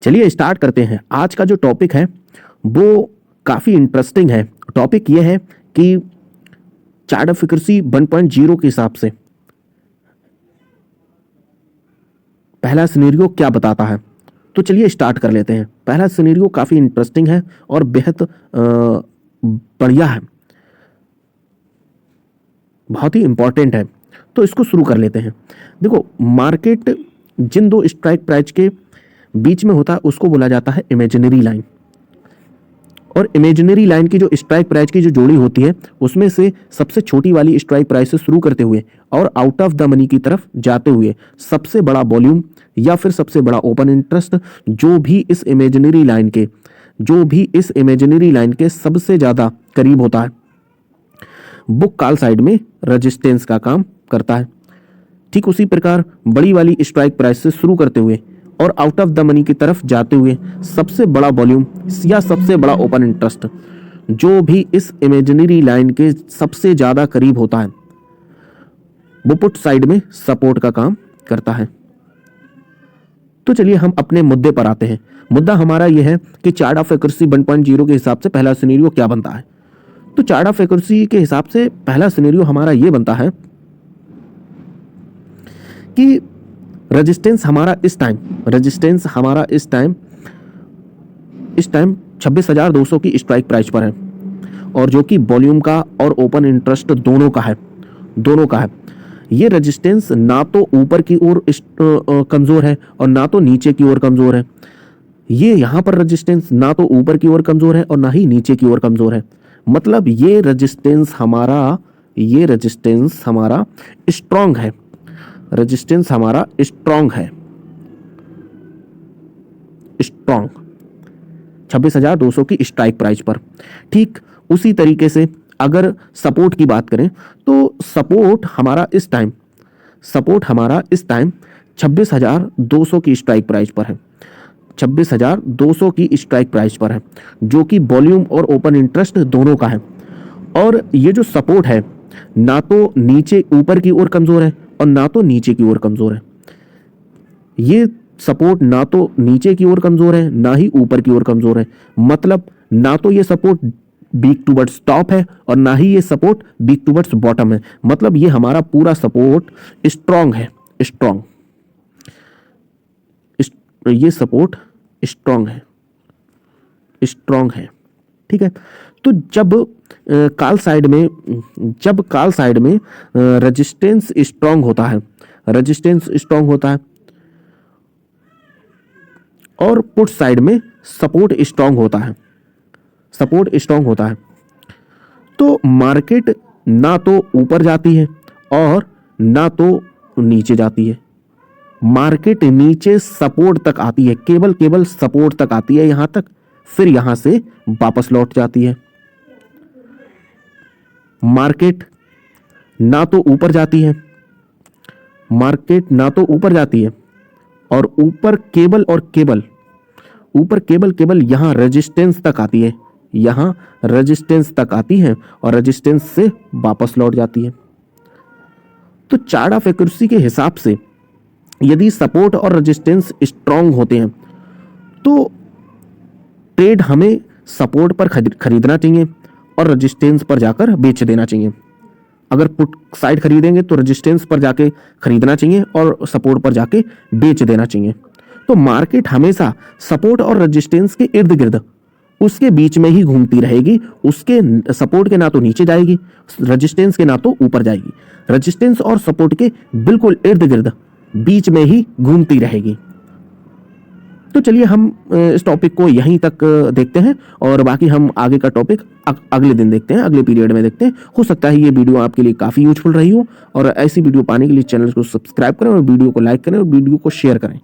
चलिए स्टार्ट करते हैं। आज का जो टॉपिक है वो काफ़ी इंटरेस्टिंग है। टॉपिक ये है कि चार्ट ऑफ एक्यूरेसी 1.0 के हिसाब से पहला सिनेरियो क्या बताता है। तो चलिए स्टार्ट कर लेते हैं। पहला सिनेरियो काफ़ी इंटरेस्टिंग है और बेहद बढ़िया है, बहुत ही इंपॉर्टेंट है। तो इसको शुरू कर लेते हैं। देखो, मार्केट जिन दो स्ट्राइक प्राइस के बीच में होता है उसको बोला जाता है इमेजिनरी लाइन। और इमेजिनरी लाइन की जो स्ट्राइक प्राइस की जो जोड़ी होती है उसमें से सबसे छोटी वाली स्ट्राइक प्राइस से शुरू करते हुए और आउट ऑफ द मनी की तरफ जाते हुए सबसे बड़ा वॉल्यूम या फिर सबसे बड़ा ओपन इंटरेस्ट जो भी इस इमेजिनरी लाइन के सबसे ज़्यादा करीब होता है वो कॉल साइड में रेजिस्टेंस का काम करता है। ठीक उसी प्रकार बड़ी वाली स्ट्राइक प्राइस से शुरू करते हुए और आउट ऑफ द मनी की तरफ जाते हुए सबसे बड़ा वॉल्यूम या सबसे बड़ा ओपन इंटरेस्ट जो भी इस इमेजिनरी लाइन के सबसे ज़्यादा करीब होता है वो पुट साइड में सपोर्ट का काम करता है। तो चलिए हम अपने मुद्दे पर आते हैं। मुद्दा हमारा यह है कि चार्ट ऑफ एक्यूरेसी 1.0 के हिसाब से पहला सिनेरियो क्या बनता है। तो चार्ट ऑफ एक्यूरेसी के हिसाब से पहला सिनेरियो हमारा यह बनता है कि रेजिस्टेंस हमारा इस टाइम 26,200 की स्ट्राइक प्राइस पर है और जो कि वॉल्यूम का और ओपन इंटरेस्ट दोनों का है। ये रेजिस्टेंस ना तो ऊपर की ओर कमजोर है और ना तो नीचे की ओर कमजोर है। ये यहाँ पर रेजिस्टेंस ना तो ऊपर की ओर कमजोर है और ना ही नीचे की ओर कमजोर है। मतलब ये रेजिस्टेंस हमारा स्ट्रांग है। 26,200 की स्ट्राइक प्राइस पर। ठीक उसी तरीके से अगर सपोर्ट की बात करें तो सपोर्ट हमारा इस टाइम 26,200 की स्ट्राइक प्राइस पर है। 26,200 की स्ट्राइक प्राइस पर है जो कि वॉल्यूम और ओपन इंटरेस्ट दोनों का है। और ये जो सपोर्ट है ना तो नीचे ऊपर की ओर कमजोर है और ना तो नीचे की ओर कमजोर है। ये सपोर्ट ना तो नीचे की ओर कमजोर है ना ही ऊपर की ओर कमजोर है। मतलब ना तो ये सपोर्ट वीक टुवर्ड्स टॉप है और ना ही ये सपोर्ट वीक टुवर्ड्स बॉटम है। मतलब ये हमारा पूरा सपोर्ट स्ट्रांग है। ये सपोर्ट स्ट्रांग है। ठीक है। तो जब कॉल साइड में रेजिस्टेंस स्ट्रांग होता है और पुट साइड में सपोर्ट स्ट्रांग होता है तो मार्केट ना तो ऊपर जाती है और ना तो नीचे जाती है। मार्केट नीचे सपोर्ट तक आती है, केवल सपोर्ट तक आती है यहां तक, फिर यहां से वापस लौट जाती है। मार्केट ना तो ऊपर जाती है और ऊपर केवल यहां रेजिस्टेंस तक आती है और रेजिस्टेंस से वापस लौट जाती है। तो चार्ट ऑफ एक्यूरेसी के हिसाब से यदि सपोर्ट और रेजिस्टेंस स्ट्रांग होते हैं तो ट्रेड हमें सपोर्ट पर खरीदना चाहिए और रेजिस्टेंस पर जाकर बेच देना चाहिए। अगर पुट साइड खरीदेंगे तो रेजिस्टेंस पर जाके खरीदना चाहिए और सपोर्ट पर जाके बेच देना चाहिए। तो मार्केट हमेशा सपोर्ट और रेजिस्टेंस के इर्द गिर्द उसके बीच में ही घूमती रहेगी। उसके सपोर्ट के ना तो नीचे जाएगी, रेजिस्टेंस के ना तो ऊपर जाएगी। रेजिस्टेंस और सपोर्ट के बिल्कुल इर्द गिर्द बीच में ही घूमती रहेगी। तो चलिए हम इस टॉपिक को यहीं तक देखते हैं और बाकी हम आगे का टॉपिक अगले दिन देखते हैं, अगले पीरियड में देखते हैं। हो सकता है ये वीडियो आपके लिए काफ़ी यूजफुल रही हो और ऐसी वीडियो पाने के लिए चैनल को सब्सक्राइब करें और वीडियो को लाइक करें और वीडियो को शेयर करें।